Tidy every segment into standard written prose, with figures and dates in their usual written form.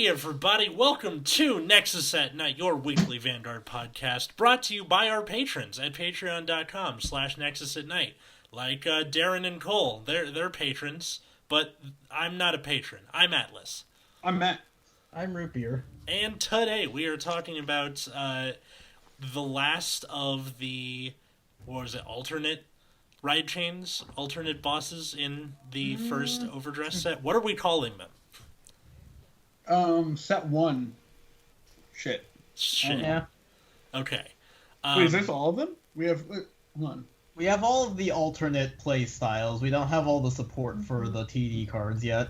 Hey everybody, welcome to Nexus at Night, your weekly Vanguard podcast, brought to you by our patrons at patreon.com/Nexus at Night. Like Darren and Cole, they're patrons, but I'm not a patron. I'm Atlas. I'm Matt. I'm Root Beer. And today we are talking about the last of the, alternate ride chains, alternate bosses in the first Overdress set. What are we calling them? Set 1. Shit. Yeah. Okay. Wait, is this all of them? We have... Hold on. We have all of the alternate play styles. We don't have all the support for the TD cards yet.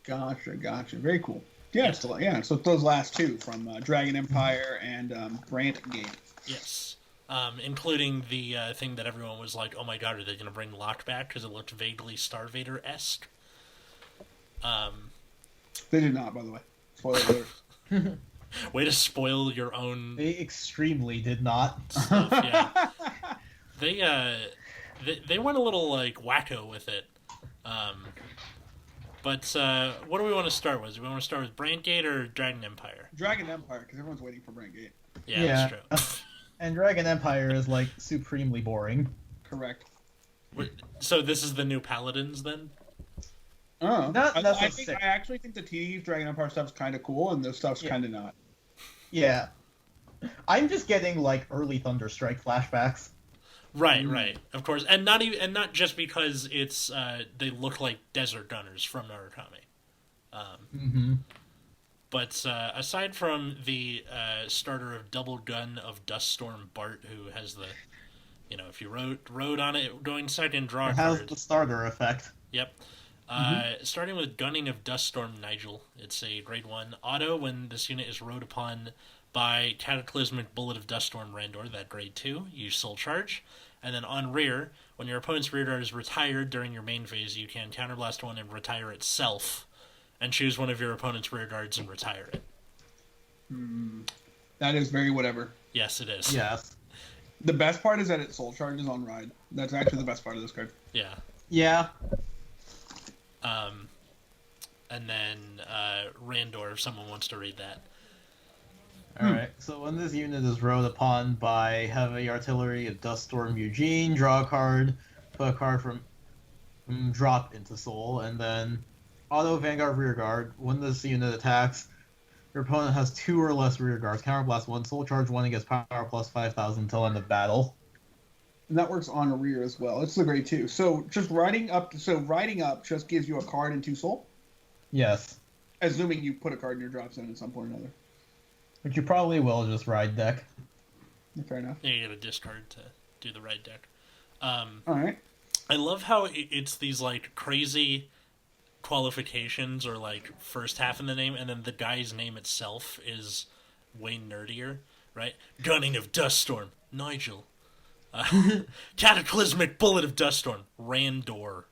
Gotcha. Very cool. Yeah, so those last two from Dragon Empire and Brandt Gate. Yes. Including the thing that everyone was like, oh my god, are they going to bring Locke back? Because it looked vaguely Star-Vader-esque. They did not, by the way. Spoiler alert. Way to spoil your own... They extremely did not. stuff, yeah. They went a little, like, wacko with it. But what do we want to start with? Do we want to start with Brandt Gate or Dragon Empire? Dragon Empire, because everyone's waiting for Brandt Gate. Yeah, that's true. And Dragon Empire is, like, supremely boring. Correct. So this is the new Paladins, then? Oh, I actually think the TD's Dragon Empire stuff's kind of cool, and this stuff's kind of not. Yeah. I'm just getting, like, early Thunderstrike flashbacks. Right, of course, and not just because it's they look like desert gunners from Murakami. But aside from the starter of Double Gun of Duststorm Bart, who has the, if you rode on it, going second, draw a card. It has the starter effect. Yep. Starting with Gunning of Duststorm Nigel. It's a grade 1 auto when this unit is rode upon by Cataclysmic Bullet of Duststorm Randor, that grade 2, use Soul Charge. And then on rear, when your opponent's rear guard is retired during your main phase, you can counterblast one and retire itself, and choose one of your opponent's rear guards and retire it. That is very whatever. Yes, it is. Yes. The best part is that it Soul Charges on ride. That's actually the best part of this card. Yeah. Yeah. And then Randor, if someone wants to read that. Alright, so when this unit is rode upon by Heavy Artillery of Duststorm Eugene, draw a card, put a card from drop into Soul, and then Auto Vanguard Rearguard. When this unit attacks, your opponent has 2 or less rear guards. Counterblast 1, Soul Charge 1, and gets power plus 5,000 until end of battle. And that works on rear as well. It's the grade 2. So just riding up just gives you a card and 2 soul? Yes. Assuming you put a card in your drop zone at some point or another. Which you probably will just ride deck. Fair enough. Yeah, you get a discard to do the right deck. Alright. I love how it's these, like, crazy qualifications or, like, first half in the name, and then the guy's name itself is way nerdier, right? Gunning of Duststorm, Nigel. Cataclysmic Bullet of Duststorm, Randor.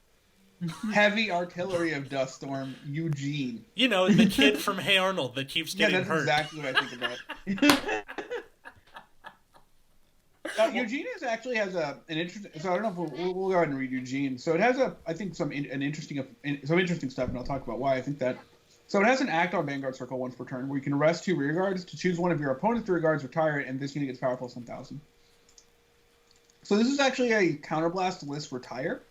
Heavy Artillery of Duststorm, Eugene. The kid from Hey Arnold that keeps getting hurt. Yeah, that's exactly what I think about. Eugene actually has an interesting. So I don't know if we'll go ahead and read Eugene. So it has some interesting stuff, and I'll talk about why I think that. So it has an act on Vanguard Circle once per turn, where you can arrest 2 rear guards to choose one of your opponent's rear guards, retire it, and this unit gets power plus 1,000. So this is actually a counterblast list retire.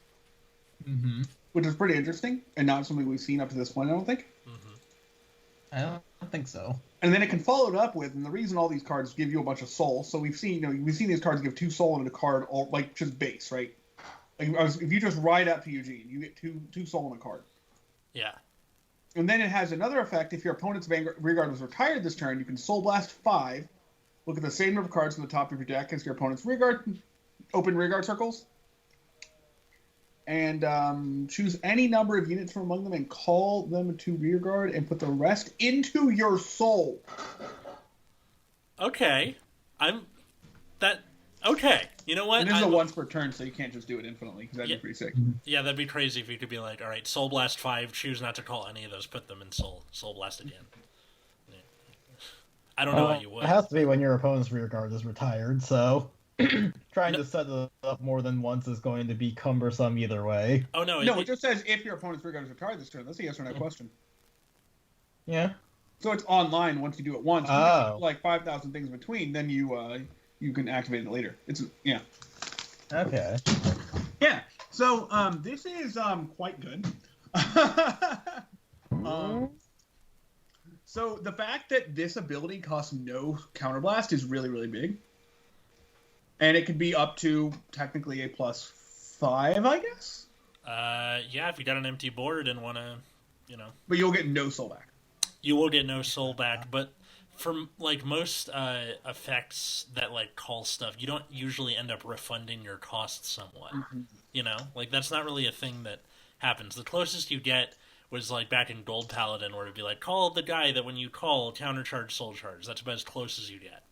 Which is pretty interesting, and not something we've seen up to this point, I don't think. I don't think so. And then it can follow it up with, and the reason all these cards give you a bunch of soul, so we've seen these cards give 2 soul and a card, all like just base, right? Like if you just ride up to Eugene, you get two soul and a card. Yeah. And then it has another effect. If your opponent's rearguard was retired this turn, you can Soul Blast 5. Look at the same number of cards from the top of your deck as your opponent's rearguard. Open rearguard circles. And choose any number of units from among them and call them to rearguard and put the rest into your soul. Okay. Okay. You know what? And this is a once per turn, so you can't just do it infinitely, because that'd be pretty sick. Yeah, that'd be crazy if you could be like, all right, Soul Blast 5, choose not to call any of those, put them in Soul Blast again. Yeah. I don't know how you would. It has to be when your opponent's rear guard is retired, so trying to set it up more than once is going to be cumbersome either way. Oh, no. It just says if your opponent's rear guard is retired this turn. That's a yes or no question. Yeah. So it's online once you do it once. Oh. Like 5,000 things in between, then you can activate it later. It's yeah. Okay. Yeah. So this is quite good. So the fact that this ability costs no counterblast is really, really big. And it could be up to technically a +5, I guess. Yeah, if you got an empty board and want to, But you'll get no soul back. You will get no soul back, but from like most effects that like call stuff, you don't usually end up refunding your costs somewhat. Like that's not really a thing that happens. The closest you get was like back in Gold Paladin, where it'd be like, call the guy that when you call countercharge soul charge. That's about as close as you get.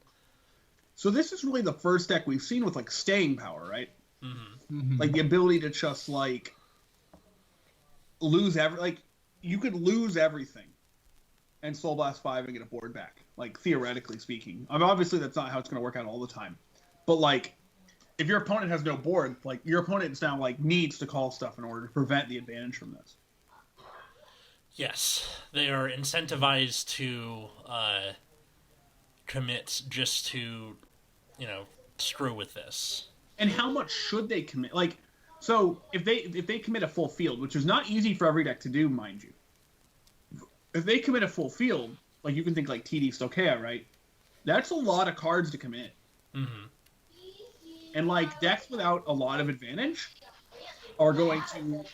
So this is really the first deck we've seen with like staying power, right? Mm-hmm. Like the ability to just like lose you could lose everything and Soul Blast 5 and get a board back. Like theoretically speaking. I mean, obviously that's not how it's going to work out all the time. But like if your opponent has no board, like your opponent now like needs to call stuff in order to prevent the advantage from this. Yes, they are incentivized to commit just to, screw with this. And how much should they commit? Like, so if they commit a full field, which is not easy for every deck to do, mind you. If they commit a full field, like you can think like TD Stochea, right? That's a lot of cards to commit. Mm-hmm. And like decks without a lot of advantage are going to,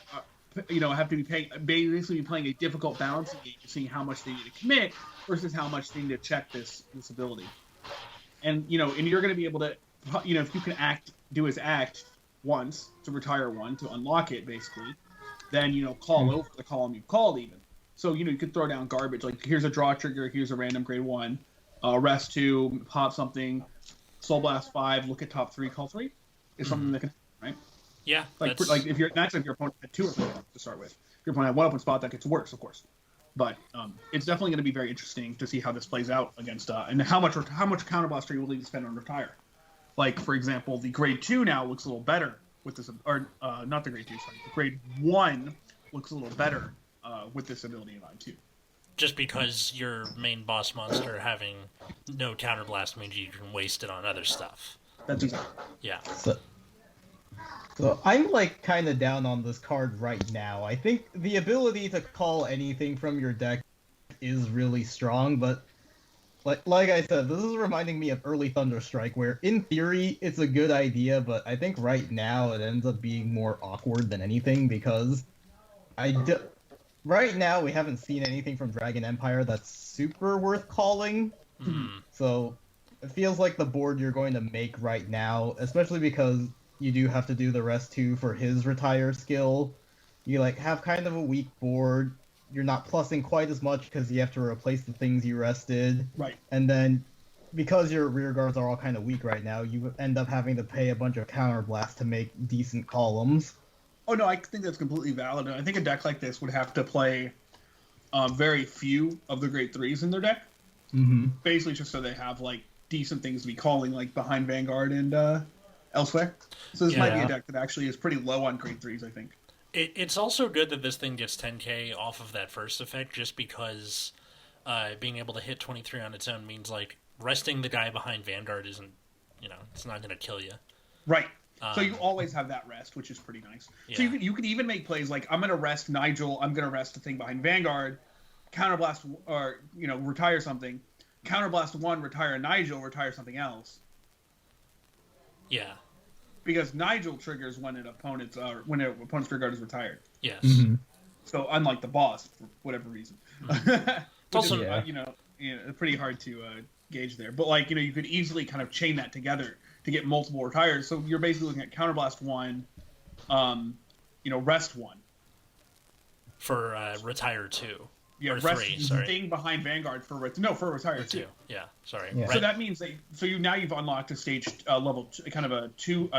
have to be basically playing a difficult balancing game, seeing how much they need to commit versus how much they need to check this ability. And and you're going to be able to, if you can do his act once to retire one to unlock it, basically, then call over the column you've called even. So you could throw down garbage like here's a draw trigger, here's a random grade 1, rest 2, pop something, Soul Blast 5, look at top 3, call 3 is something that can, right? Yeah, like if your opponent had 2 open spots to start with. If your opponent had 1 open spot, that gets worse, of course. But it's definitely going to be very interesting to see how this plays out against and how much counterblast are you willing to spend on retire. Like for example, the grade 2 now looks a little better with this, or not the grade 2, sorry, the grade 1 looks a little better with this ability in I2. Just because your main boss monster having no counterblast means you can waste it on other stuff. That's exactly. Yeah. So I'm like kind of down on this card right now. I think the ability to call anything from your deck is really strong, but like I said, this is reminding me of early Thunderstrike, where in theory it's a good idea, but I think right now it ends up being more awkward than anything because right now we haven't seen anything from Dragon Empire that's super worth calling. So it feels like the board you're going to make right now, especially because you do have to do the rest 2 for his retire skill. You have kind of a weak board. You're not plussing quite as much because you have to replace the things you rested. Right. And then because your rear guards are all kind of weak right now, you end up having to pay a bunch of counterblast to make decent columns. Oh no, I think that's completely valid. I think a deck like this would have to play very few of the grade 3s in their deck. Mm-hmm. Basically just so they have like decent things to be calling, like behind Vanguard and elsewhere. So this might be a deck that actually is pretty low on grade 3s, I think. It's also good that this thing gets 10k off of that first effect, just because being able to hit 23 on its own means like resting the guy behind Vanguard isn't, it's not going to kill you. Right. So you always have that rest, which is pretty nice. Yeah. So you could even make plays like I'm going to rest Nigel, I'm going to rest the thing behind Vanguard, counterblast or retire something, counterblast 1, retire Nigel, retire something else. Yeah. Because Nigel triggers when an opponent's rear guard is retired. Yes. Mm-hmm. So unlike the boss, for whatever reason, It's also pretty hard to gauge there. But you could easily kind of chain that together to get multiple retires. So you're basically looking at counterblast 1, rest 1 for retire 2. Yeah, or rest 3. Sorry. Thing behind Vanguard for retire 2. Yeah, sorry. Yeah. So that means that you've unlocked a stage level kind of a 2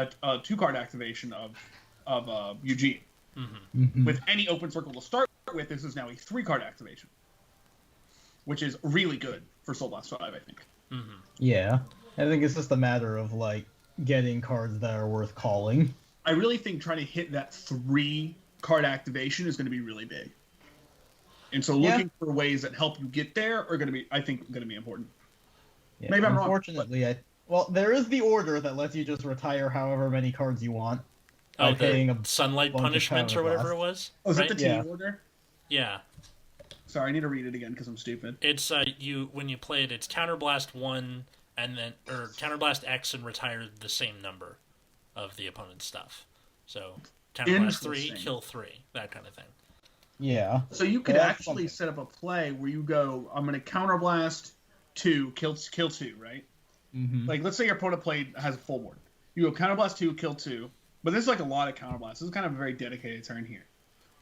card activation of Eugene. Mm-hmm. Mm-hmm. With any open circle to start with, this is now a 3 card activation, which is really good for Soul Blast 5, I think. Mm-hmm. Yeah, I think it's just a matter of getting cards that are worth calling. I really think trying to hit that 3 card activation is going to be really big. And so looking for ways that help you get there are going to be, I think, going to be important. Yeah, Maybe I'm wrong. Unfortunately, well, there is the order that lets you just retire however many cards you want by paying a sunlight bunch of punishment or whatever it was. Oh, is right? that the team order? Yeah. Sorry, I need to read it again because I'm stupid. It's when you play it, it's counterblast 1 and then counterblast X and retire the same number of the opponent's stuff. So counterblast 3, kill 3, that kind of thing. Yeah. So you could actually set up a play where you go, I'm going to counterblast 2, kill 2, right? Mm-hmm. Like, let's say your opponent has a full board. You go counterblast 2, kill 2. But this is like a lot of counterblasts. This is kind of a very dedicated turn here.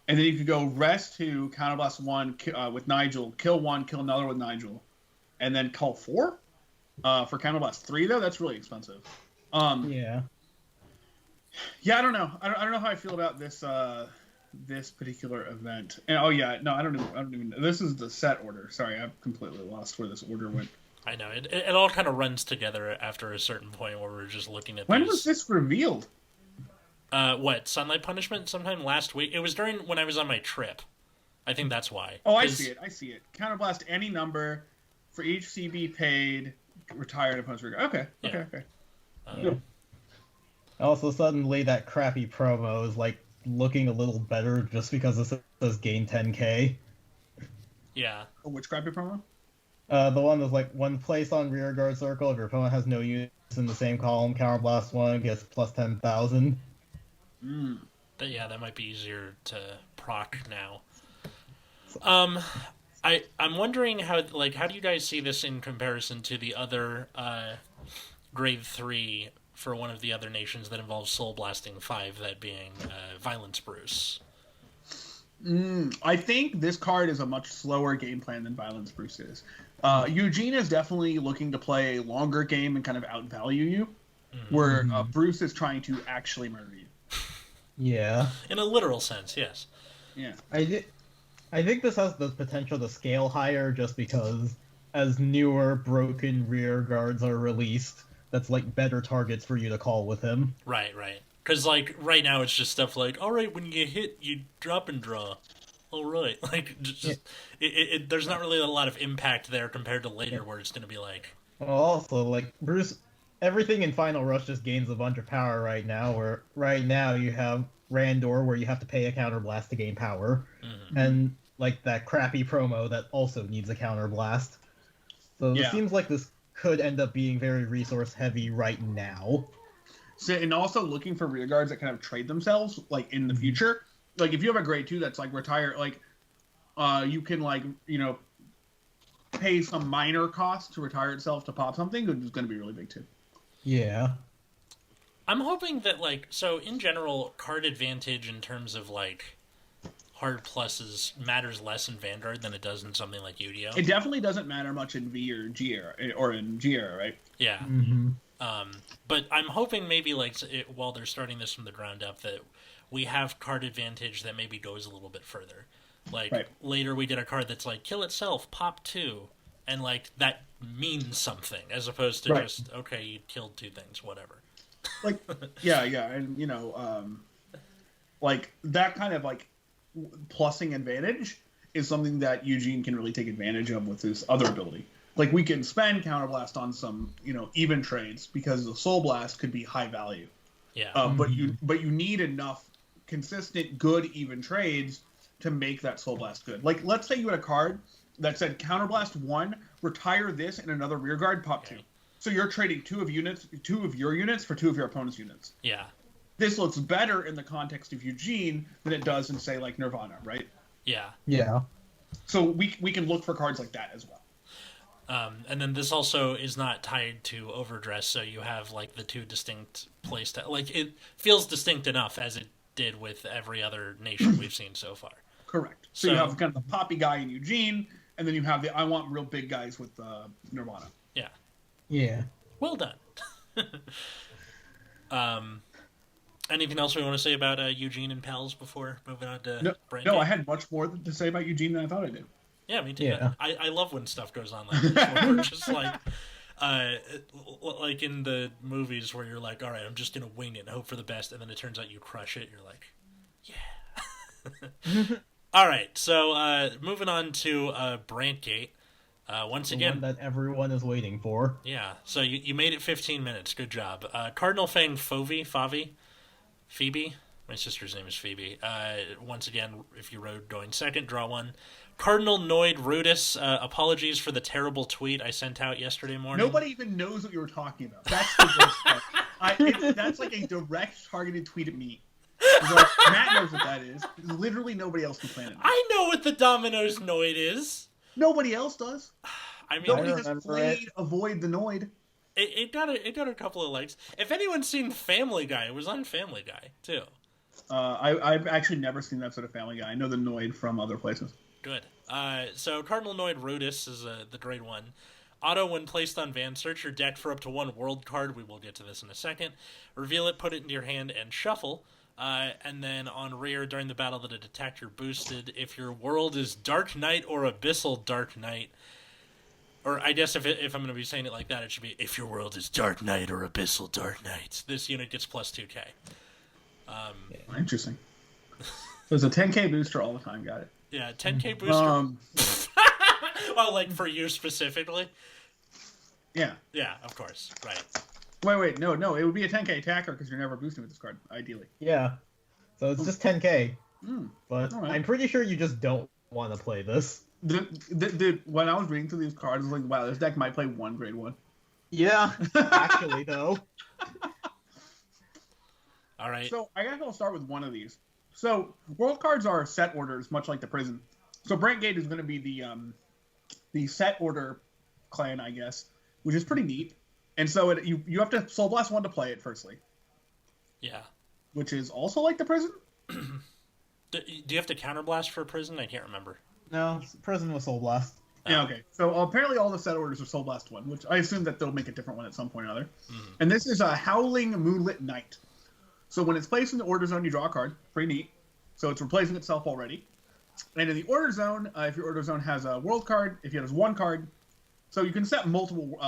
And then you could go rest 2, counterblast 1 with Nigel, kill 1, kill another with Nigel, and then call 4 for counterblast 3. Though that's really expensive. Yeah, I don't know. I don't know how I feel about this this particular event. And I don't even. This is the set order. Sorry, I've completely lost where this order went. I know it all kind of runs together after a certain point where we're just looking at. When was this revealed? Sunlight punishment? Sometime last week. It was when I was on my trip. I think that's why. Oh, I see it. Counterblast any number for each CB paid, retired opponent's regard. Okay. Also, suddenly that crappy promo is like looking a little better just because it says gain 10k. Yeah. Oh, which crappy promo? The one that's like, when placed on rear guard circle, if your opponent has no units in the same column, counterblast 1 gets plus 10,000. That might be easier to proc now. I'm wondering how do you guys see this in comparison to the other grade 3 for one of the other nations that involves soul blasting 5, that being Violence Bruce? I think this card is a much slower game plan than Violence Bruce is. Eugene is definitely looking to play a longer game and kind of outvalue you, where Bruce is trying to actually murder you. Yeah. In a literal sense, yes. Yeah. I think this has the potential to scale higher just because as newer broken rear guards are released, that's like better targets for you to call with him. Right. Because right now it's just stuff like, all right, when you hit, you drop and draw. All right, there's not really a lot of impact there compared to later where it's going to be like. Well, also like Bruce, everything in Final Rush just gains a bunch of power right now. Where right now you have Randor where you have to pay a counterblast to gain power, and like that crappy promo that also needs a counterblast. So it seems like this could end up being very resource heavy right now. So, and also looking for rear guards that kind of trade themselves, like in the future. Like if you have a grade 2 that's like retire, like you can pay some minor cost to retire itself to pop something, which is going to be really big too. Yeah. I'm hoping that so in general, card advantage in terms of hard pluses matters less in Vanguard than it does in something like Yu-Gi-Oh! It definitely doesn't matter much in V or G era, or in G era, right? Yeah. But I'm hoping maybe while they're starting this from the ground up that we have card advantage that maybe goes a little bit further. Later we get a card that's kill itself, pop 2, and that means something as opposed to just okay, you killed 2 things, whatever. And that kind of plussing advantage is something that Eugene can really take advantage of with his other ability. We can spend Counterblast on some, even trades because the Soul Blast could be high value. Yeah. But you need enough consistent, good, even trades to make that Soul Blast good. Let's say you had a card that said Counterblast 1, retire this and another rear guard, pop 2. So you're trading 2 of your units for 2 of your opponent's units. Yeah. This looks better in the context of Eugene than it does in, say, Nirvana, right? Yeah. Yeah. So we can look for cards like that as well. And then this also is not tied to Overdress, so you have the 2 distinct playstyle. It feels distinct enough as it did with every other nation we've seen so far. Correct. So you have kind of the poppy guy in Eugene, and then you have the I want real big guys with Nirvana. Yeah. Yeah. Well done. Anything else we want to say about Eugene and Pals before moving on to Brandt Gate? No, I had much more to say about Eugene than I thought I did. Yeah, me too. Yeah. I love when stuff goes on like this. Where we're just in the movies where you're all right, I'm just going to wing it and hope for the best, and then it turns out you crush it, you're like, yeah. All right, so moving on to Brandt Gate. Once The again, one that everyone is waiting for. yeah. So you made it 15 minutes. Good job. Cardinal Fang Phoebe. My sister's name is Phoebe. Once again, if you rode going second, draw one. Cardinal Noid Rudis. Apologies for the terrible tweet I sent out yesterday morning. Nobody even knows what you were talking about. That's the worst part. That's like a direct targeted tweet at me. Like, Matt knows what that is. Literally nobody else on the planet knows. I know what the Domino's Noid is. Nobody else does. I mean, Nobody has played Avoid the Noid. it got a couple of likes. If anyone's seen Family Guy, it was on Family Guy too. I've actually never seen that episode of Family Guy. I know the Noid from other places. Good. So Cardinal Noid Rudis is the grade 1. Auto, when placed on Van, search your deck for up to 1 world card. We will get to this in a second. Reveal it, put it into your hand, and shuffle. And then on rear, during the battle that it attacked, you're boosted. If your world is Dark Knight or Abyssal Dark Knight, or I guess if I'm going to be saying it like that, it should be if your world is Dark Knight or Abyssal Dark Knight, this unit gets plus 2k. Interesting. So it's a 10k booster all the time. Got it. Yeah, 10k booster. Well, like for you specifically? Yeah. Yeah, of course. Right. Wait. No. It would be a 10k attacker because you're never boosting with this card, ideally. Yeah. So it's just 10k. But All right. I'm pretty sure you just don't want to play this. When I was reading through these cards, I was like, wow, this deck might play one grade 1. Yeah. Actually, though. All right. So I guess I'll start with one of these. So world cards are set orders, much like the prison. So Brandt Gate is going to be the set order clan, I guess, which is pretty neat. And so you have to Soul Blast 1 to play it, firstly. Yeah. Which is also like the prison? Do you have to counterblast for a prison? I can't remember. No, prison was Soul Blast. Yeah, okay. So apparently all the set orders are Soul Blast 1, which I assume that they'll make a different one at some point or other. And this is a Howling Moonlit Night. So when it's placed in the order zone, you draw a card. Pretty neat. So it's replacing itself already. And in the order zone, if your order zone has a world card, if it has 1 card, so you can set multiple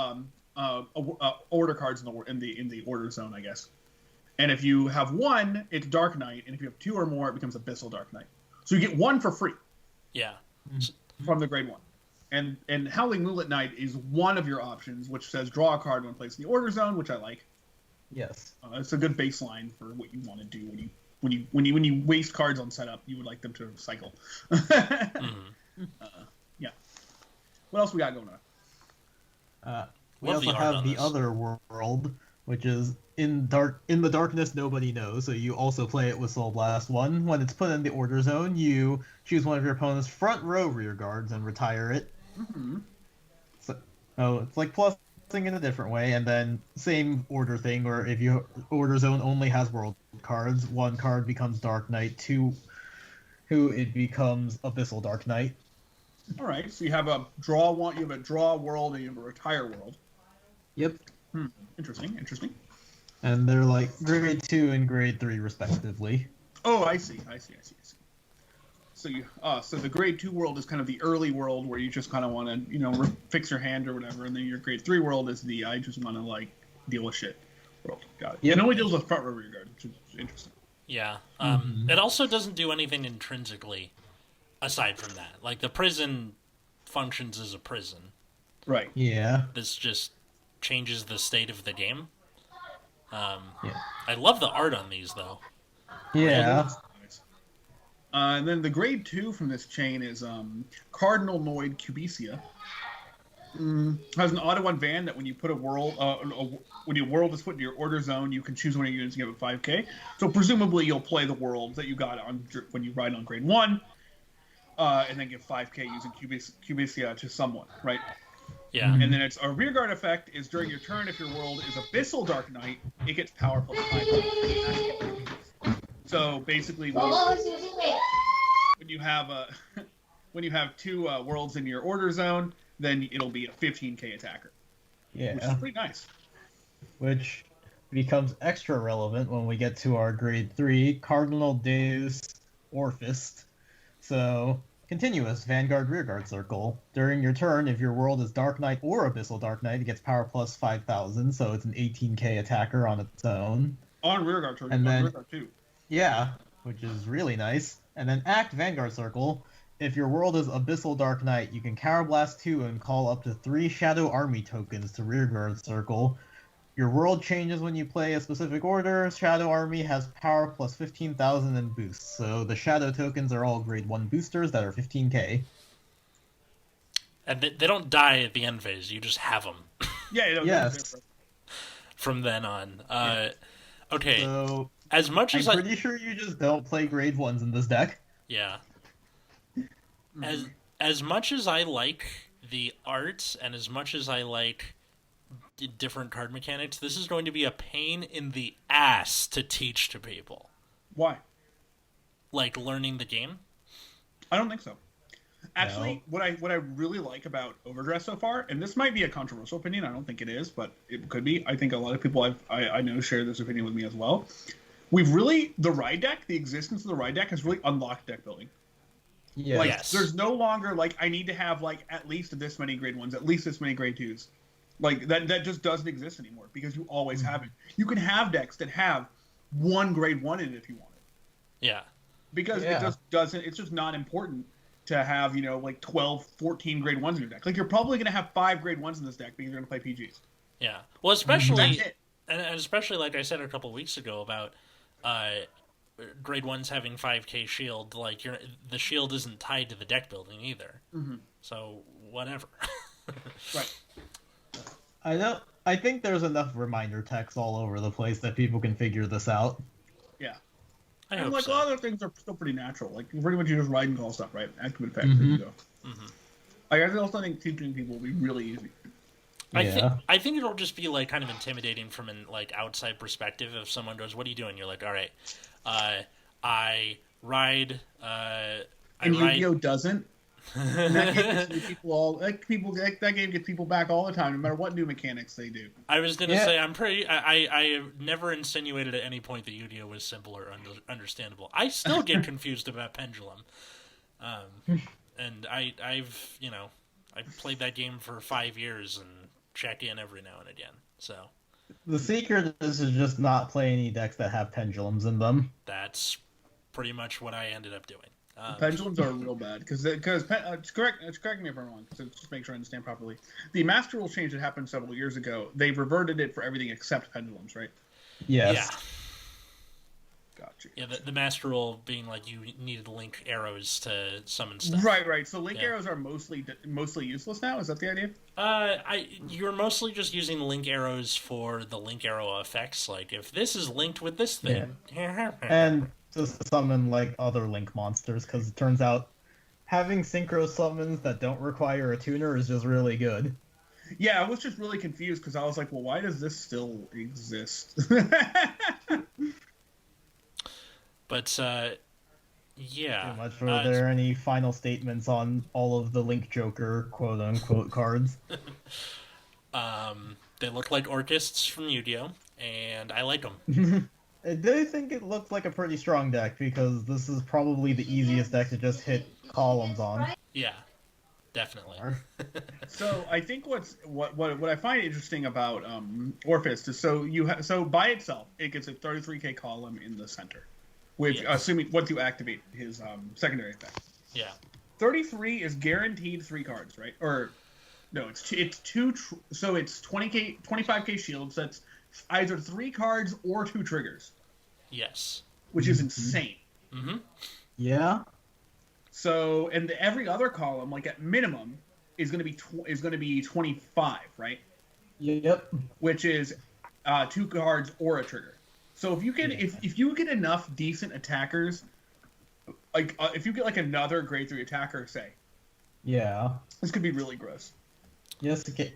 order cards in the order zone, I guess. And if you have 1, it's Dark Knight, and if you have 2 or more, it becomes Abyssal Dark Knight. So you get 1 for free. Yeah. From the grade 1. And Howling Moonlit Night is one of your options, which says draw a card when placed in the order zone, which I like. Yes. It's a good baseline for what you want to do when you waste cards on setup. You would like them to cycle. Yeah. What else we got going on? We Love also the art have on the this. other world, which is in the darkness nobody knows. So you also play it with Soul Blast 1. When it's put in the order zone, you choose one of your opponent's front row rear guards and retire it. So it's like plus in a different way, and then same order thing, or if your order zone only has world cards, 1 card becomes Dark Knight, 2 it becomes Abyssal Dark Knight. All right, so you have a draw world, and you have a retire world. Yep. Interesting. And they're like grade 2 and grade 3 respectively. Oh, I see. So the grade 2 world is kind of the early world where you just kind of want to, fix your hand or whatever, and then your grade 3 world is the I just want to deal with shit world. Got it. Yep. It only deals with front row rear guard, which is interesting. Yeah. It also doesn't do anything intrinsically aside from that. Like, the prison functions as a prison. Right. Yeah. This just changes the state of the game. Yeah. I love the art on these, though. Yeah. And then the grade 2 from this chain is Cardinal Noid Cubecia. Has an auto on Van that when you put when your world is put into your order zone, you can choose one of your units and give it 5k. So presumably you'll play the world that you got on when you ride on grade 1, and then give 5k using Cubecia to someone, right? Yeah. And then it's a rearguard effect is during your turn, if your world is Abyssal Dark Knight, it gets power plus 5. So basically, when you have when you have 2 worlds in your order zone, then it'll be a 15k attacker. Yeah. Which is pretty nice. Which becomes extra relevant when we get to our grade 3 Cardinal Deus Orfust. So, continuous Vanguard Rearguard Circle. During your turn, if your world is Dark Knight or Abyssal Dark Knight, it gets power plus 5,000, so it's an 18k attacker on its own. On rearguard turn, And on then- rearguard too. Yeah, which is really nice. And then Act Vanguard Circle. If your world is Abyssal Dark Knight, you can Counterblast 2 and call up to 3 Shadow Army tokens to Rearguard Circle. Your world changes when you play a specific order. Shadow Army has power plus 15,000 and boosts. So the Shadow tokens are all grade 1 boosters that are 15k. And they don't die at the end phase. You just have them. Yeah, you know, Yes. From then on. Yeah. Okay. So As much as I'm pretty sure you just don't play grade 1s in this deck. Yeah. As much as I like the art and as much as I like different card mechanics, this is going to be a pain in the ass to teach to people. Why? Like learning the game. I don't think so. Actually, what I really like about Overdress so far, and this might be a controversial opinion, I don't think it is, but it could be. I think a lot of people I know share this opinion with me as well. The ride deck, the existence of the ride deck has really unlocked deck building. Yeah. Like, Yes. there's no longer, like, I need to have, like, at least this many grade 1s, at least this many grade 2s. Like, that just doesn't exist anymore, because you always have it. You can have decks that have one grade 1 in it if you want it. Yeah. Because it just doesn't, it's just not important to have, you know, like 12, 14 grade 1s in your deck. Like, you're probably going to have 5 grade 1s in this deck because you're going to play PGs. Yeah. Well, especially That's it. and especially like I said a couple weeks ago about grade 1s having 5k shield, like the shield isn't tied to the deck building either. Mm-hmm. So, whatever. Right. I think there's enough reminder text all over the place that people can figure this out. Yeah. I And hope like so. a lot of other things are still pretty natural. Like pretty much you just ride and call stuff, right? Activate effect. Mhm. There you go. Mm-hmm. Like, I also think teaching people will be really easy. I think it'll just be like kind of intimidating from an like outside perspective. If someone goes, "What are you doing?" You're like, "All right, I ride." And Yu-Gi-Oh doesn't. And that game gets people that game gets people back all the time, no matter what new mechanics they do. I was gonna Yeah. say I have never insinuated at any point that Yu-Gi-Oh was simple or understandable. I still get confused about Pendulum, and I've played that game for 5 years and check in every now and again. So The secret is to just not play any decks that have pendulums in them. that's pretty much what I ended up doing. Pendulums are real bad because correct me if I'm wrong. So just make sure I understand properly. The Master Rule change that happened several years ago, they reverted it for everything except pendulums, right? Yes. Yeah. Gotcha. Yeah, the master rule being like you needed to link arrows to summon stuff. Right. So link Yeah. arrows are mostly useless now. Is that the idea? You're mostly just using link arrows for the link arrow effects. Like if this is linked with this thing, And just summon like other link monsters, because it turns out having synchro summons that don't require a tuner is just really good. Yeah, I was just really confused because I was like, well, why does this still exist? But yeah. Too much. Were there any final statements on all of the Link Joker quote unquote cards? They look like orcusts from Yu-Gi-Oh, and I like them. I do think it looks like a pretty strong deck, because this is probably the easiest deck to just hit columns on. Yeah, definitely. So I think what I find interesting about Orfust is so by itself it gets a 33k column in the center, with assuming once you activate his secondary effect. Yeah. 33 is guaranteed 3 cards, right? Or no, it's two. So it's 20k, 25k shields. That's either 3 cards or 2 triggers, Yes. which is insane. Mm-hmm. Yeah. So and every other column, like at minimum, is going to be 25, right? Yep. Which is 2 cards or a trigger. So if you can, if you get enough decent attackers, like if you get like another grade 3 attacker, say, Yeah. this could be really gross. Yes. Okay.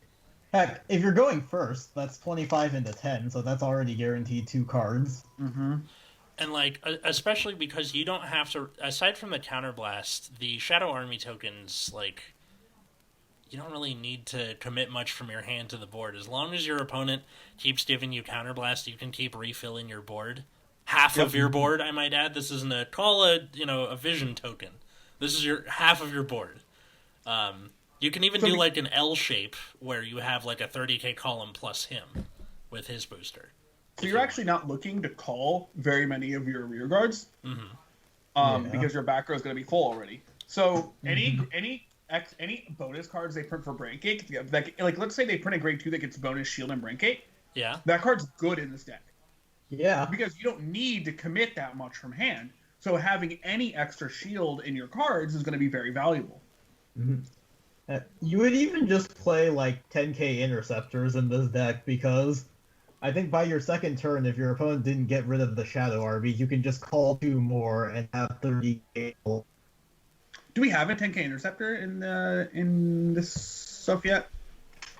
Heck, if you're going first, that's 25 into 10, so that's already guaranteed 2 cards. Mm-hmm. And like, especially because you don't have to, aside from the counterblast, the Shadow Army tokens, like, you don't really need to commit much from your hand to the board. As long as your opponent keeps giving you counterblast, you can keep refilling your board. Half of your board, I might add. This isn't a vision token. This is your half of your board. You can even do like an L shape where you have like a 30k column plus him with his booster. So you're actually not looking to call very many of your rear guards. Mm-hmm. because your back row is going to be full already. So any bonus cards they print for Brandt Gate, like let's say they print a grade 2 that gets bonus shield and Brandt Gate. Yeah. That card's good in this deck. Yeah. Because you don't need to commit that much from hand. So having any extra shield in your cards is going to be very valuable. You would even just play like 10k interceptors in this deck because I think by your second turn, if your opponent didn't get rid of the Shadow Army, you can just call 2 more and have 30k. Do we have a 10k interceptor in this stuff yet?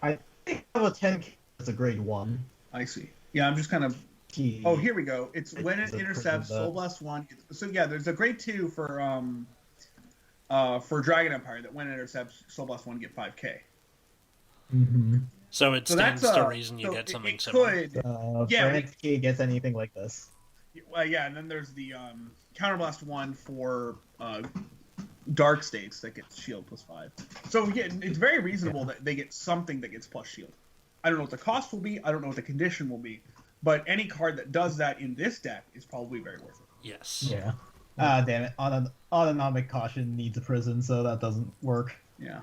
I think I have a 10k as a grade 1. I see. Yeah, I'm just kind of... Oh, here we go. It's when it intercepts Soul Blast 1. So yeah, there's a grade 2 for Dragon Empire that when it intercepts Soul Blast 1 get 5k. So it stands to reason you get something similar. Brandt Gate gets anything like this. Well, yeah, and then there's the Counterblast 1 for Dark States that gets shield +5. So yeah, it's very reasonable that they get something that gets plus shield. I don't know what the cost will be. I don't know what the condition will be. But any card that does that in this deck is probably very worth it. Yes. Yeah. Damn it. Autonomic Caution needs a prison, so that doesn't work. Yeah.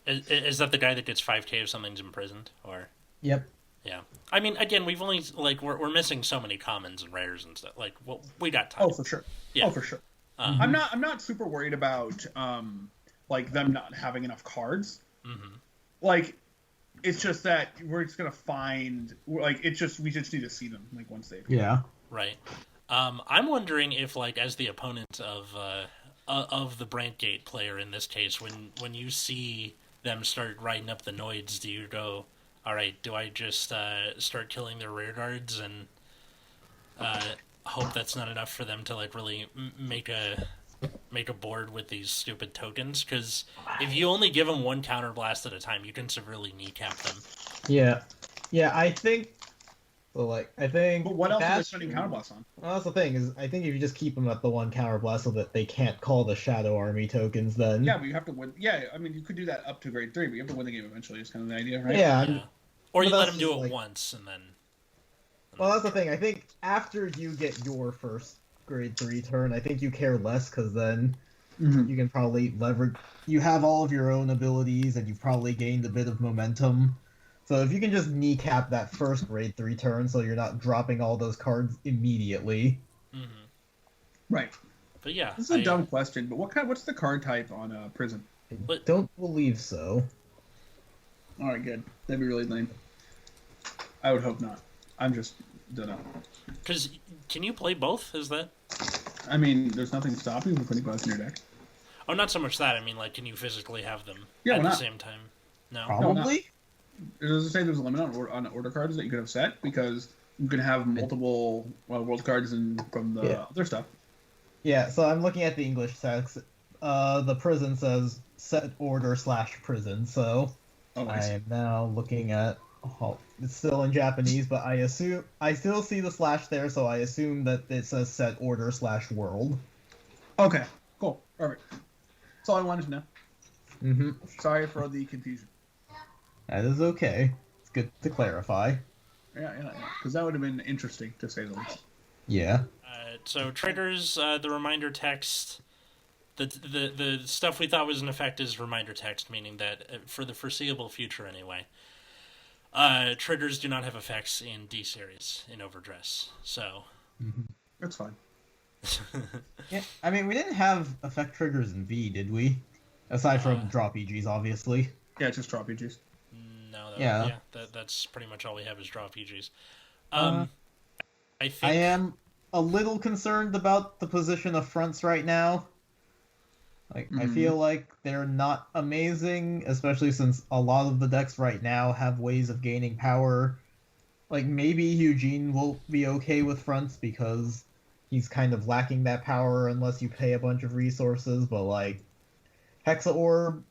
Is that the guy that gets 5k if something's imprisoned? Or? Yep. Yeah. I mean, again, we've only, like, we're missing so many commons and rares and stuff. Like, well, we got time. Oh, for sure. Yeah. Oh, for sure. I'm not super worried about, like, them not having enough cards. Like... It's just that we're just gonna find, like, we just need to see them, like, once they appear. Yeah. Right. I'm wondering if, like, as the opponent of the Brandt Gate player in this case, when you see them start riding up the Noids, do you go, all right, do I just start killing their rear guards and hope that's not enough for them to, like, really make a board with these stupid tokens? Because if you only give them one counterblast at a time, you can severely kneecap them. Yeah, I think. So, like, But what else are they spending counterblasts on? Well, that's the thing is, I think if you just keep them at the one counterblast so that they can't call the Shadow Army tokens, then yeah, but you have to win. Yeah, I mean, you could do that up to grade 3, but you have to win the game eventually. Is kind of the idea, right? Yeah. Or you let them do it once and then. Well, that's the thing. I think after you get your first grade 3 turn, I think you care less because then you can probably leverage. You have all of your own abilities and you've probably gained a bit of momentum. So if you can just kneecap that first grade 3 turn, so you're not dropping all those cards immediately. Right. But yeah, this is a dumb question. But what's the card type on Prison? I don't believe so. All right, good. That'd be really lame. I would hope not. I'm just don't know. Because can you play both? Is that? I mean, there's nothing stopping you from putting both in your deck. Oh, not so much that. I mean, like, can you physically have them at the same time? No. Probably. Does it say there's a limit on order cards that you could have set? Because you can have multiple world cards from the other stuff. Yeah, so I'm looking at the English text. The prison says set order / prison, so I am now looking at... Oh, it's still in Japanese, but I still see the / there, so I assume that it says set order / world. Okay, cool, perfect. That's all I wanted to know. Sorry for the confusion. That is okay. It's good to clarify. Yeah, because that would have been interesting, to say the least. Yeah. So triggers, the reminder text, the stuff we thought was in effect is reminder text, meaning that for the foreseeable future anyway, triggers do not have effects in D series in Overdress. So that's fine. Yeah, I mean, we didn't have effect triggers in V, did we? Aside from drop EGs, obviously. Yeah, just drop EGs. No, that's pretty much all we have is draw PGs. I think I am a little concerned about the position of fronts right now. Like, I feel like they're not amazing, especially since a lot of the decks right now have ways of gaining power. Like, maybe Eugene will be okay with fronts because he's kind of lacking that power unless you pay a bunch of resources, but, like, Hexa Orb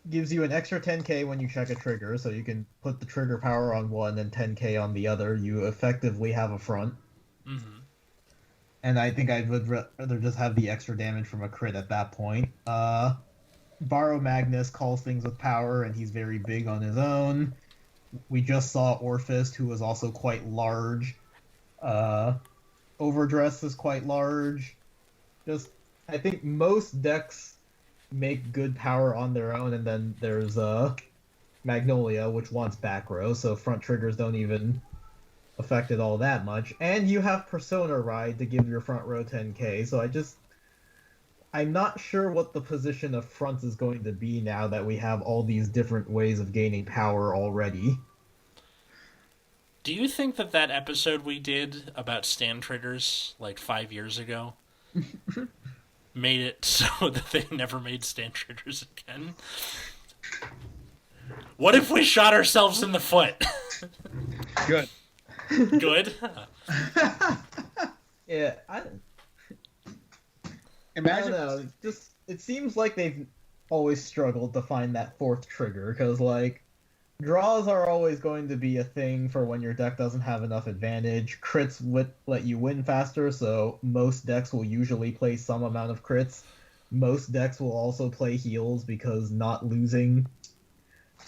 gives you an extra 10k when you check a trigger, so you can put the trigger power on one and 10k on the other. You effectively have a front. And I think I would rather just have the extra damage from a crit at that point. Borrow Magnus calls things with power, and he's very big on his own. We just saw Orfust, who was also quite large. Overdress is quite large. Just I think most decks make good power on their own, and then there's Magnolia, which wants back row, so front triggers don't even affect it all that much. And you have Persona Ride to give your front row 10k, so I'm not sure what the position of front is going to be now that we have all these different ways of gaining power already. Do you think that episode we did about stand triggers like 5 years ago made it so that they never made stand triggers again? What if we shot ourselves in the foot? Good. Good? Yeah, I Imagine. don't know. It seems like they've always struggled to find that fourth trigger, because, like, draws are always going to be a thing for when your deck doesn't have enough advantage. Crits let you win faster, so most decks will usually play some amount of crits. Most decks will also play heals because not losing.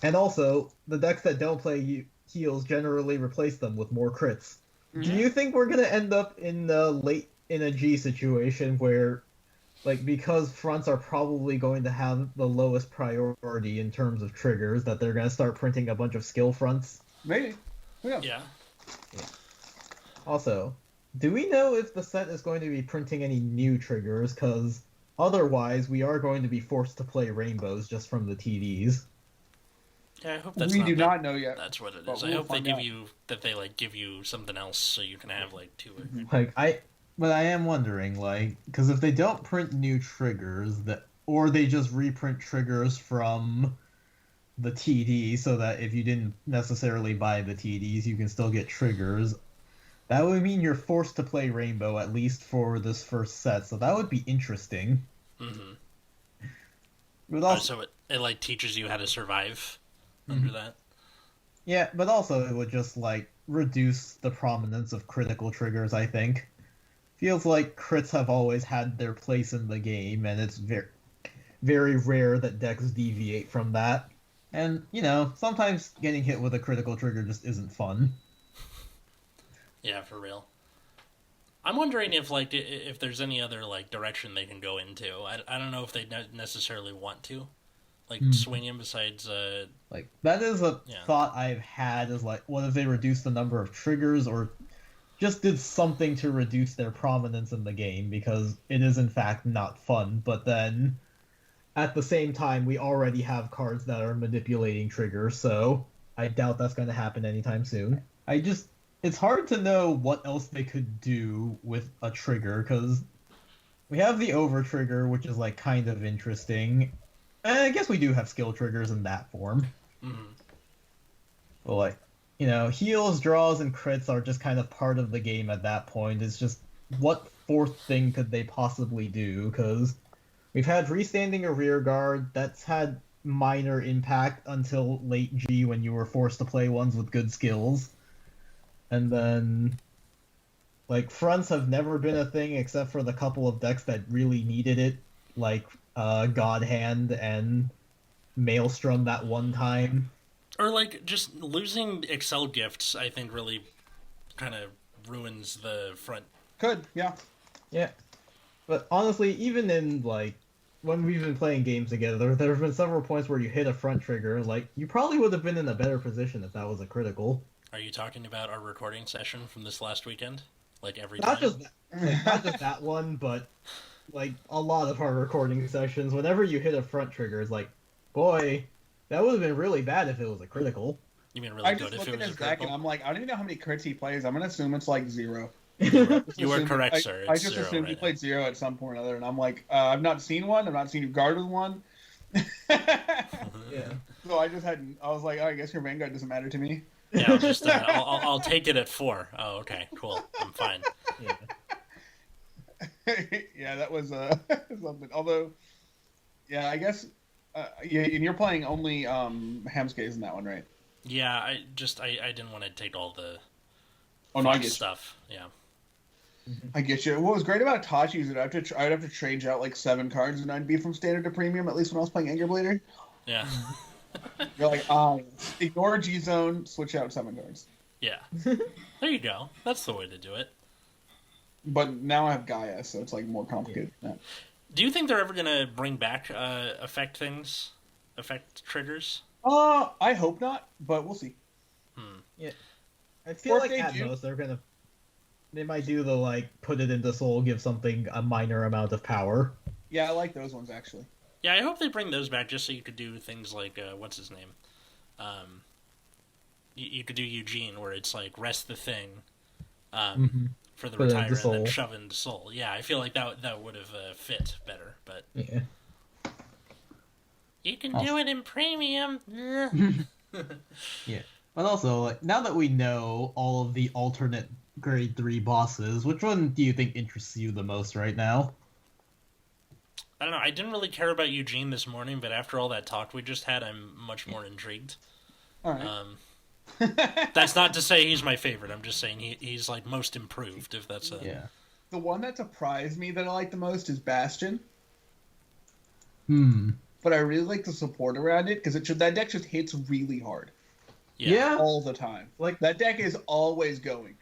And also, the decks that don't play heals generally replace them with more crits. Mm-hmm. Do you think we're going to end up in a G situation where, like, because fronts are probably going to have the lowest priority in terms of triggers, that they're going to start printing a bunch of skill fronts? Maybe. Yeah. Also, do we know if the set is going to be printing any new triggers? Because otherwise, we are going to be forced to play rainbows just from the TDs. Yeah, I hope that's we do not know yet. That's what it is. I hope they give you something else so you can have like two. But I am wondering, like, because if they don't print new triggers, or they just reprint triggers from the TD, so that if you didn't necessarily buy the TDs, you can still get triggers, that would mean you're forced to play Rainbow, at least for this first set, so that would be interesting. Mm-hmm. But also, so it like teaches you how to survive under that? Yeah, but also it would just, like, reduce the prominence of critical triggers, I think. Feels like crits have always had their place in the game, and it's very, very rare that decks deviate from that. And, sometimes getting hit with a critical trigger just isn't fun. Yeah, for real. I'm wondering if there's any other, like, direction they can go into. I don't know if they necessarily want to. Like, swing him besides... Like, that is a thought I've had, is, like, what if they reduce the number of triggers, or just did something to reduce their prominence in the game, because it is, in fact, not fun. But then, at the same time, we already have cards that are manipulating triggers, so I doubt that's going to happen anytime soon. It's hard to know what else they could do with a trigger, because we have the over trigger, which is, like, kind of interesting. And I guess we do have skill triggers in that form. Mm-hmm. But, like, heals, draws, and crits are just kind of part of the game at that point. It's just, what fourth thing could they possibly do? Because we've had freestanding a rear guard. That's had minor impact until late G, when you were forced to play ones with good skills. And then, like, fronts have never been a thing except for the couple of decks that really needed it, like God Hand and Maelstrom that one time. Or, like, just losing Excel gifts, I think, really kind of ruins the front. Could, yeah. Yeah. But honestly, even in, like, when we've been playing games together, there have been several points where you hit a front trigger, like, you probably would have been in a better position if that was a critical. Are you talking about our recording session from this last weekend? Like, every not time? Not just that one, but, like, a lot of our recording sessions, whenever you hit a front trigger, it's like, boy, that would have been really bad if it was a critical. You mean really good if it was a critical? And I'm like, I don't even know how many crits he plays. I'm going to assume it's like 0. You were correct, sir. I just assumed he played 0 at some point or other, and I'm like, I've not seen one. I've not seen you guard with one. Yeah. So I was like, oh, I guess your Vanguard doesn't matter to me. Yeah, I'll take it at 4. Oh, okay, cool. I'm fine. Yeah, yeah, that was something. Although, yeah, I guess, and you're playing only Hamskays in that one, right? Yeah, I didn't want to take all the stuff. Yeah. I get you. What was great about Tachi is that I'd have to change out like 7 cards, and I'd be from standard to premium. At least when I was playing Anger Blader. Yeah. You're like, ignore G Zone, switch out 7 cards. Yeah. There you go. That's the way to do it. But now I have Gaia, so it's like more complicated than that. Do you think they're ever gonna bring back effect triggers? I hope not, but we'll see. Yeah, I feel Or if like they at do- most they might do the like put it into soul, give something a minor amount of power. Yeah, I like those ones actually. Yeah, I hope they bring those back just so you could do things like what's his name? You could do Eugene, where it's like rest the thing for the Put it into retire and then soul. shove into soul. Yeah, I feel like that would have fit better, but Yeah. you can do it in premium. Yeah. But also, like, now that we know all of the alternate grade 3 bosses, which one do you think interests you the most right now? I don't know. I didn't really care about Eugene this morning, but after all that talk we just had, I'm much more intrigued. All right. That's not to say he's my favorite. I'm just saying he's like most improved. If that's a Yeah. The one that surprised me that I like the most is Bastion, Hmm. but I really like the support around it because that deck just hits really hard Yeah. all the time. Like- that deck is always going.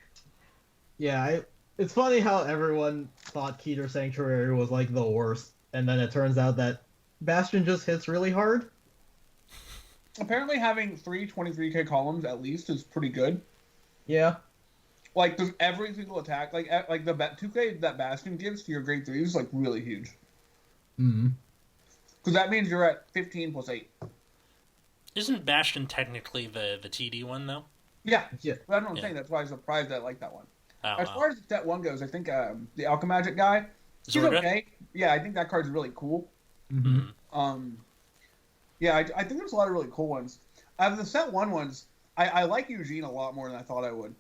Yeah, it's funny how everyone thought Keter Sanctuary was like the worst, and then it turns out that Bastion just hits really hard. Apparently, having 3 23K columns at least is pretty good. Yeah. Like, there's every single attack, like the 2K that Bastion gives to your grade 3 is like really huge. Hmm. Because that means you're at 15 plus 8. Isn't Bastion technically the TD one though? Yeah. Yeah. That's what I'm Yeah. saying. That's why I'm surprised I like that one. Oh, As wow. far as set 1 goes, I think the Alchemagic guy, he's Zorga? okay. Yeah, I think that card's really cool. Mm-hmm. Yeah, I think there's a lot of really cool ones. Out of the set 1 ones, I like Eugene a lot more than I thought I would.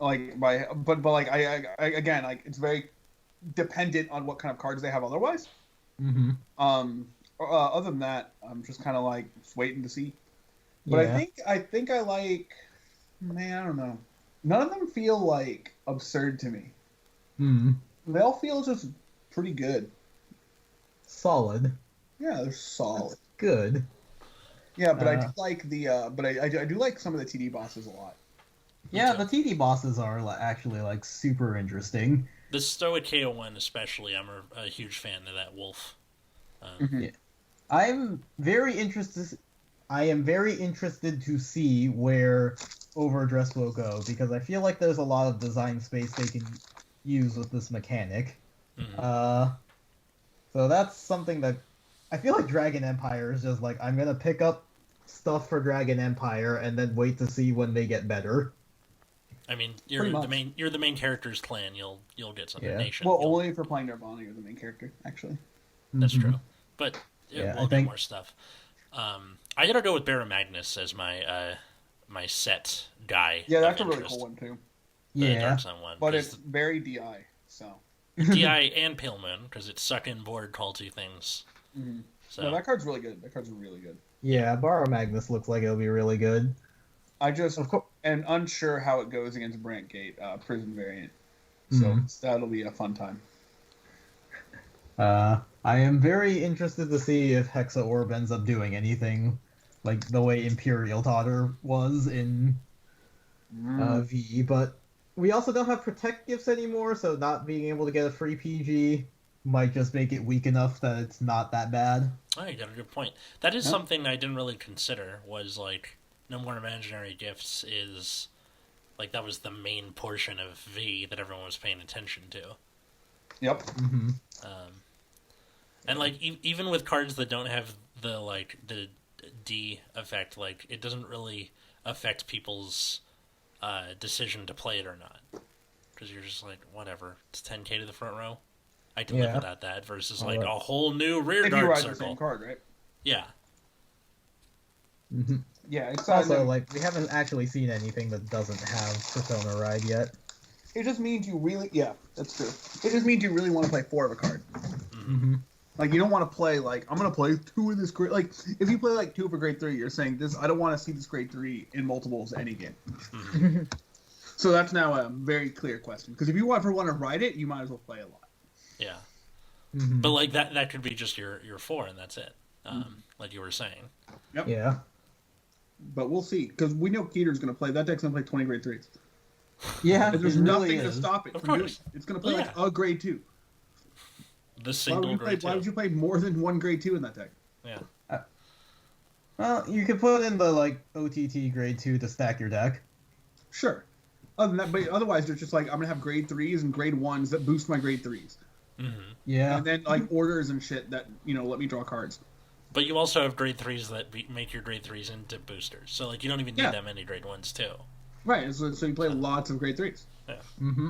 Again, like it's very dependent on what kind of cards they have otherwise. Mm-hmm. Other than that, I'm just kind of like just waiting to see. But Yeah. I think I like. Man, I don't know. None of them feel like absurd to me. Hmm. They all feel just pretty good. Solid. Yeah, they're solid. Good. Yeah, but I do like I do like some of the TD bosses a lot. Yeah, too. the TD bosses are actually like super interesting. The Stoic KO one especially, I'm a huge fan of that wolf. I am very interested to see where Overdress will go, because I feel like there's a lot of design space they can use with this mechanic. Mhm. So that's something that I feel like Dragon Empire is just like, I'm gonna pick up stuff for Dragon Empire and then wait to see when they get better. I mean, Pretty much. you're the main character's clan. You'll get some Yeah. nation. Well, You'll- only if you're playing Nirvana, you're the main character, actually. That's Mhm. true. But Yeah, we'll I do think- more stuff. I gotta go with Barra Magnus as my my set guy. Yeah, that's of a really interest. cool one too. The Yeah. Dark Sun one. But 'cause it's very DI, so. DI and Pale Moon, because it's suck in board, call two things. Mhm. So No, that card's really good. That card's really good. Yeah, Borrow Magnus looks like it'll be really good. I just Of course. am unsure how it goes against Brandt Gate, prison variant. So that'll be a fun time. I am very interested to see if Hexa Orb ends up doing anything like the way Imperial Daughter was in V, but we also don't have Protect gifts anymore, so not being able to get a free PG might just make it weak enough that it's not that bad. oh, you got a good point. That is Yeah. something I didn't really consider. Was like No More Imaginary Gifts is like that was the main portion of V that everyone was paying attention to. Yep. Mm-hmm. And like even with cards that don't have the D effect, like it doesn't really affect people's decision to play it or not, because you're just like whatever. It's 10K to the front row. I can live Yeah. without that. Versus Alright. like a whole new rear If you guard ride the circle. same card, right? Yeah, Mm-hmm. Yeah. It's Also, like, we haven't actually seen anything that doesn't have Persona Ride yet. it just means you really. Yeah, that's true. It just means you really want to play 4 of a card. Mm-hmm. Like, you don't want to play, like, I'm going to play 2 of this grade. Like, if you play, like, 2 for grade 3, you're saying, this. I don't want to see this grade 3 in multiples any game. So that's now a very clear question. Because if you ever want to ride it, you might as well play a lot. yeah. Mm-hmm. But like that could be just your 4 and that's it. Like you were saying. Yep. Yeah. But we'll see. Because we know Keter's going to play. That deck's going to play 20 grade 3s. Yeah, And there's it really nothing to is. stop it Of from doing course. it. It's going to play, Yeah. like, a grade 2. The single grade 2. Why would you play more than one grade 2 in that deck? Yeah. Well, you could put in the OTT grade 2 to stack your deck. Sure. Other than that, but otherwise, they're just I'm gonna have grade 3s and grade 1s that boost my grade 3s. Mm-hmm. Yeah. And then orders and shit that let me draw cards. But you also have grade 3s that make your grade 3s into boosters. So you don't even need that many grade 1s too. Right. So you play lots of grade 3s. Yeah. Mm-hmm.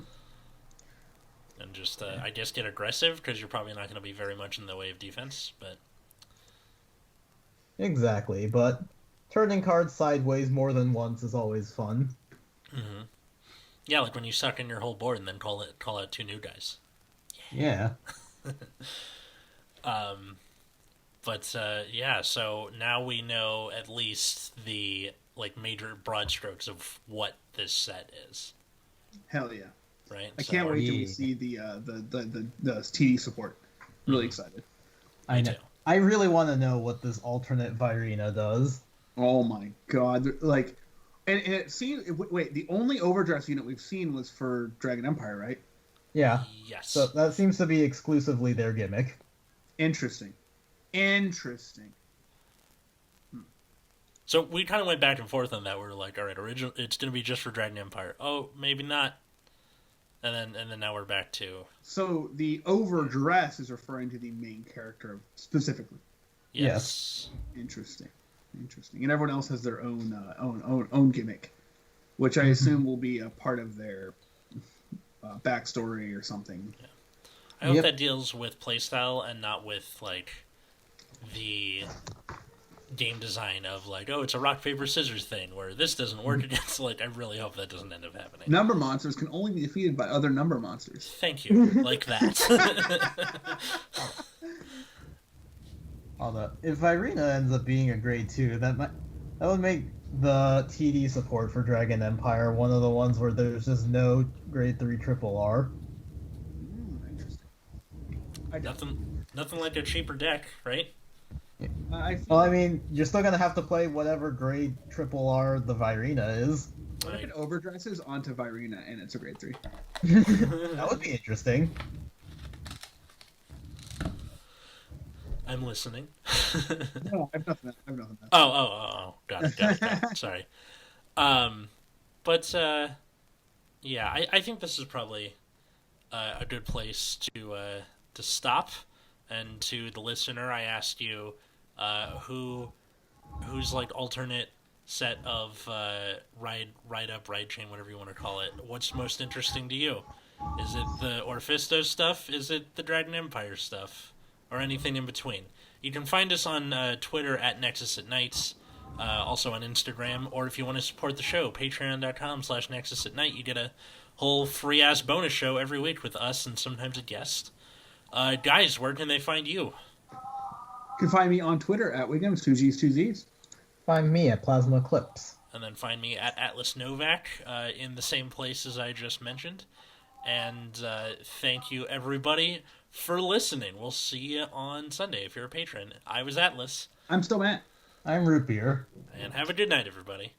And just I guess get aggressive because you're probably not going to be very much in the way of defense. But exactly. But turning cards sideways more than once is always fun. Mm-hmm. Yeah, like when you suck in your whole board and then call out 2 new guys. Yeah. But so now we know at least the major broad strokes of what this set is. Hell yeah! Right. I can't wait till we see the TD support. Really excited. I know. I really want to know what this alternate Virina does. Oh my god! And it seems. Wait, the only overdress unit we've seen was for Dragon Empire, right? Yeah. Yes. So that seems to be exclusively their gimmick. Interesting. So we kind of went back and forth on that. We were like, all right, it's going to be just for Dragon Empire. Oh, maybe not. And then now we're back to. So the overdress is referring to the main character specifically. Yes. Interesting. And everyone else has their own gimmick, which I assume will be a part of their backstory or something. Yeah. I hope that deals with playstyle and not with the game design of it's a rock paper scissors thing where this doesn't work against. I really hope that doesn't end up happening. Number monsters can only be defeated by other number monsters. Thank you. Like that. Although if Virina ends up being a grade 2, that would make the TD support for Dragon Empire one of the ones where there's just no grade 3 triple R. Interesting. Nothing like a cheaper deck, right? Well, I mean, you're still gonna have to play whatever grade triple R the Virina is. What if it overdresses onto Virina and it's a grade 3? That would be interesting. I'm listening. No, I have nothing. Oh. Got it. Sorry. But I think this is probably a good place to stop. And to the listener, I asked you whose alternate set of ride up, ride chain, whatever you want to call it. What's most interesting to you? Is it the Orfust stuff? Is it the Dragon Empire stuff? Or anything in between? You can find us on Twitter at Nexus at Nights, also on Instagram, or if you want to support the show, patreon.com/Nexus at Night. You get a whole free-ass bonus show every week with us and sometimes a guest. Guys, where can they find you? You can find me on Twitter at Wiggums, 2Gs. Find me at Plasma Eclipse. And then find me at Atlas Novak in the same place as I just mentioned. And thank you, everybody, for listening. We'll see you on Sunday if you're a patron. I was Atlas. I'm still Matt. I'm Root Beer. And have a good night, everybody.